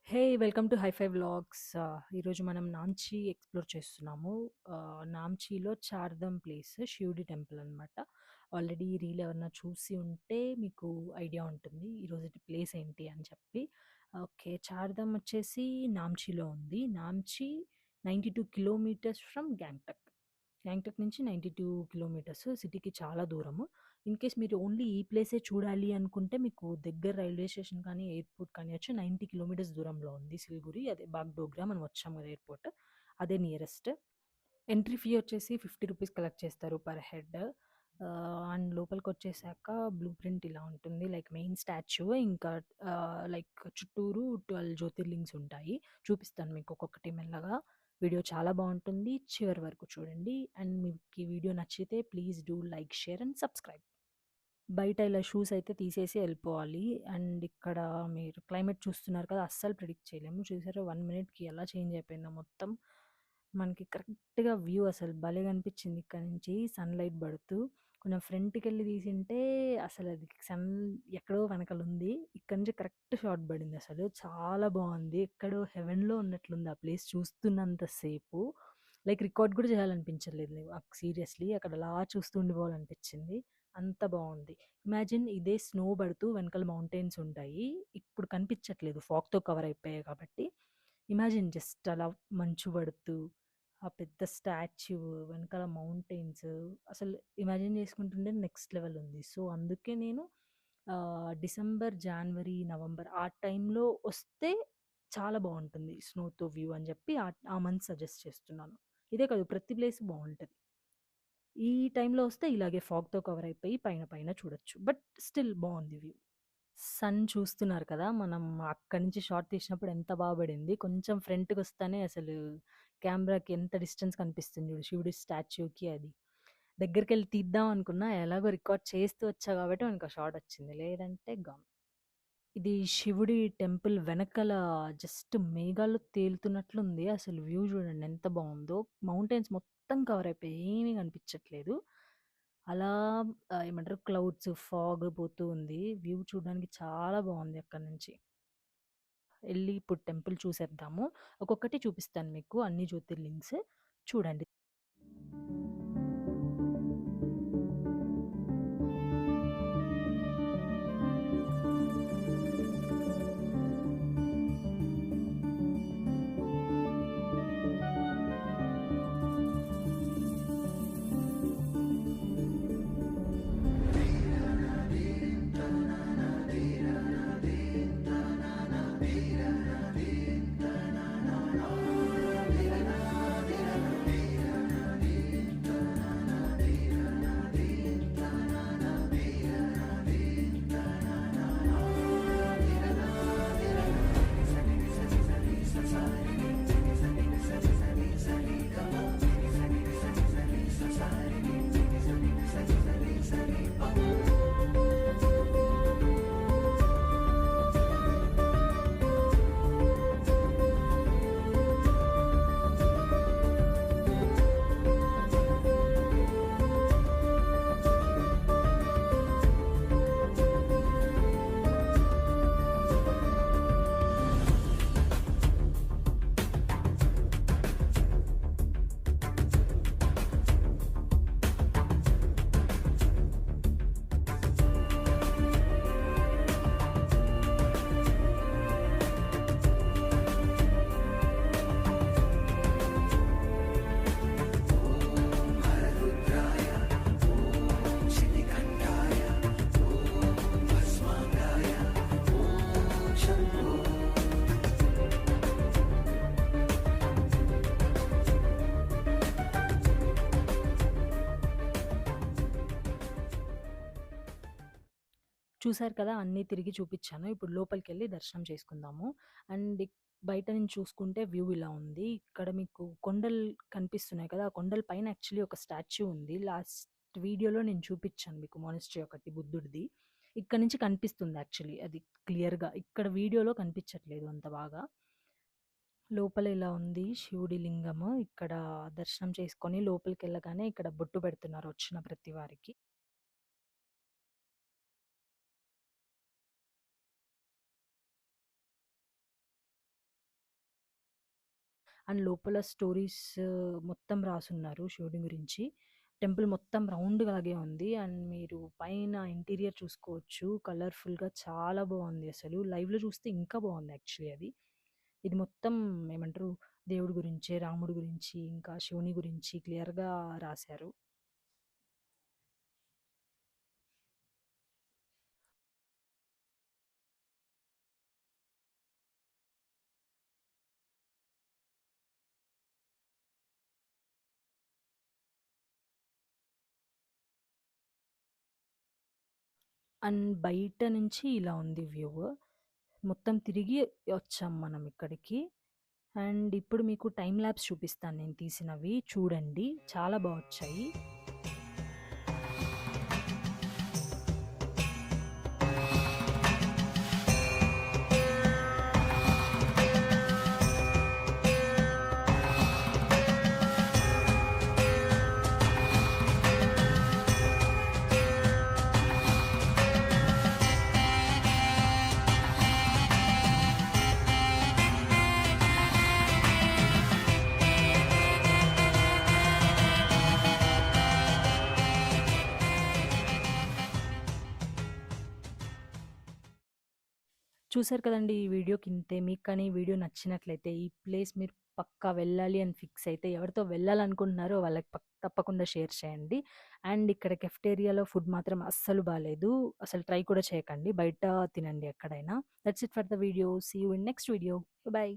Hey! Welcome to HiFi vlogs. ఈరోజు మనం Nanchi explore చేస్తున్నాము. నాంచిలో చార్ధామ్ ప్లేస్ శివుడి టెంపుల్ అనమాట. ఆల్రెడీ ఈ రీల్ ఎవరైనా చూసి ఉంటే మీకు ఐడియా ఉంటుంది. ఈరోజుటి ప్లేస్ ఏంటి అని చెప్పి. ఓకే. చార్ధామ్ వచ్చేసి నాంచిలో ఉంది. నాంచి 92 కిలోమీటర్స్ ఫ్రమ్ గ్యాంగ్టక్. గ్యాంగ్టక్ నుంచి 92 కిలోమీటర్స్ సిటీకి చాలా దూరము. ఇన్‌కేస్ మీరు ఓన్లీ ఈ ప్లేసే చూడాలి అనుకుంటే మీకు దగ్గర రైల్వే స్టేషన్ కానీ, ఎయిర్‌పోర్ట్ కానీ వచ్చి 90 కిలోమీటర్స్ దూరంలో ఉంది సిలిగురి. అదే బాగ్‌డోగ్రా మనం వచ్చాం కదా ఎయిర్‌పోర్ట్. అదే నియరెస్ట్. ఎంట్రీ ఫీ వచ్చేసి రూ. 50 కలెక్ట్ చేస్తారు పర్ హెడ్. అండ్ లోపలికొచ్చేసాక బ్లూ ప్రింట్ ఇలా ఉంటుంది. లైక్ మెయిన్ స్టాచ్యూ ఇంకా లైక్ చుట్టూరు 12 జ్యోతిర్లింగ్స్ ఉంటాయి. చూపిస్తాను మీకు ఒక్కొక్కటి మెల్లగా. వీడియో చాలా బావుంటుంది. చివరి వరకు చూడండి. అండ్ మీకు ఈ వీడియో నచ్చితే please do like, share and subscribe. బయట ఇలా షూస్ అయితే తీసేసి ఎళ్ళిపోవాలి. అండ్ ఇక్కడ మీరు క్లైమేట్ చూస్తున్నారు కదా! అస్సలు ప్రిడిక్ట్ చేయలేము. చూసారా 1 మినిట్‌కి ఎలా చేంజ్ అయిపోయిందో మొత్తం. మనకి కరెక్ట్‌గా వ్యూ అసలు భలే కనిపించింది ఇక్కడ నుంచి సన్‌లైట్ పడుతూ. కొంచెం ఫ్రంట్‌కెళ్ళి తీసింటే అసలది ఎక్కడో వెనకాలుంది. ఇక్కడ నుంచి కరెక్ట్ షాట్ పడిందసలు. చాలా బావుంది. ఎక్కడో హెవెన్‌లో ఉన్నట్లుంది ఆ ప్లేస్ చూస్తున్నంత సేపు. లైక్ రికార్డ్ కూడా చేయాలనిపించలేదు సీరియస్‌లీ. అక్కడ అలా చూస్తూ ఉండిపోవాలనిపించింది. అంత బావుంది. ఇమాజిన్ ఇదే స్నో పడుతూ వెనకాల మౌంటైన్స్ ఉంటాయి. ఇప్పుడు కనిపించట్లేదు ఫాగ్‌తో కవర్ అయిపోయాయి కాబట్టి. ఇమాజిన్ జస్ట్ అలా మంచు పడుతూ, ఆ పెద్ద స్టాచ్యూ, వెనకాల మౌంటైన్స్ అసలు ఇమాజిన్ చేసుకుంటుంటే నెక్స్ట్ లెవెల్ ఉంది. సో, అందుకే నేను డిసెంబర్, జాన్వరి, నవంబర్ ఆ టైంలో వస్తే చాలా బావుంటుంది స్నోతో వ్యూ అని చెప్పి ఆ మంత్ సజెస్ట్ చేస్తున్నాను. ఇదే కాదు ప్రతి ప్లేస్ బావుంటది. ఈ టైంలో వస్తే ఇలాగే ఫాగ్‌తో కవర్ అయిపోయి పైన పైన చూడొచ్చు. బట్ స్టిల్ బావుంది వ్యూ. సన్ చూస్తున్నారు కదా! మనం అక్కడి నుంచి షాట్ తీసినప్పుడు ఎంత పడింది. కొంచెం ఫ్రంట్‌కొస్తానే అసలు కెమెరాకి ఎంత డిస్టెన్స్ కనిపిస్తుంది చూడు శివుడి స్టాచ్యూకి అది. దగ్గరికెళ్ళి తీద్దాం అనుకున్నా ఎలాగో రికార్డ్ చేస్తూ వచ్చా కాబట్టి మనకు ఆ షాట్ వచ్చింది. లేదంటే గాన్. ఇది శివుడి టెంపుల్ వెనకాల జస్ట్ మేఘాల్లో తేలుతున్నట్లుంది. అసలు వ్యూ చూడండి ఎంత బావుందో. మౌంటైన్స్ మొత్తం కవర్ అయిపోయాయి. ఏమీ కనిపించట్లేదు. అలా ఏమంటారు క్లౌడ్స్, ఫాగ్ పోతూ ఉంది. వ్యూ చూడడానికి చాలా బావుంది అక్కడి నుంచి. ఎళ్లి ఇప్పుడు టెంపుల్ చూసేద్దాము. ఒక్కొక్కటి చూపిస్తాను మీకు అన్ని జ్యోతిర్లింగ్స్ చూడండి. చూసారు కదా! అన్నీ తిరిగి చూపిచ్చాను. ఇప్పుడు లోపలికెళ్ళి దర్శనం చేసుకుందాము. అండ్ బయట నుంచి చూసుకుంటే వ్యూ ఇలా ఉంది. ఇక్కడ మీకు కొండలు కనిపిస్తున్నాయి కదా! ఆ కొండల పైన యాక్చువల్లీ ఒక స్టాచ్యూ ఉంది. లాస్ట్ వీడియోలో నేను చూపిచ్చాను మీకు మానెస్ట్రీ ఒకటి బుద్ధుడిది. ఇక్కడ నుంచి కనిపిస్తుంది యాక్చువల్లీ అది క్లియర్‌గా. ఇక్కడ వీడియోలో కనిపించట్లేదు అంత బాగా. లోపల ఇలా ఉంది శివుడి లింగము. ఇక్కడ దర్శనం చేసుకొని లోపలికెళ్ళగానే ఇక్కడ బొట్టు పెడుతున్నారు వచ్చిన ప్రతి వారికి. అండ్ లోపల స్టోరీస్ మొత్తం రాసున్నారు శివుడి గురించి. టెంపుల్ మొత్తం రౌండ్‌గా అలాగే ఉంది. అండ్ మీరు పైన ఇంటీరియర్ చూసుకోవచ్చు. కలర్‌ఫుల్‌గా చాలా బావుంది అసలు. లైవ్‌లో చూస్తే ఇంకా బావుంది యాక్చువల్లీ అది. ఇది మొత్తం ఏమంటారు దేవుడి గురించే, రాముడి గురించి, ఇంకా శివుని గురించి క్లియర్‌గా రాశారు. అండ్ బయట నుంచి ఇలా ఉంది వ్యూ. మొత్తం తిరిగి వచ్చాం మనం ఇక్కడికి. అండ్ ఇప్పుడు మీకు టైమ్ ల్యాప్స్ చూపిస్తాను నేను తీసినవి. చూడండి. చాలా బా వచ్చాయి. చూసారు కదండీ! ఈ వీడియోకి ఇంతే. మీకు కానీ ఈ వీడియో నచ్చినట్లయితే ఈ ప్లేస్ మీరు పక్కా వెళ్ళాలి అని ఫిక్స్ అయితే ఎవరితో వెళ్ళాలనుకుంటున్నారో వాళ్ళకి తప్పకుండా షేర్ చేయండి. అండ్ ఇక్కడ కెఫ్టేరియాలో ఫుడ్ మాత్రం అస్సలు బాలేదు. అసలు ట్రై కూడా చేయకండి. బయట తినండి ఎక్కడైనా. That's it for the video. See you in next video. By.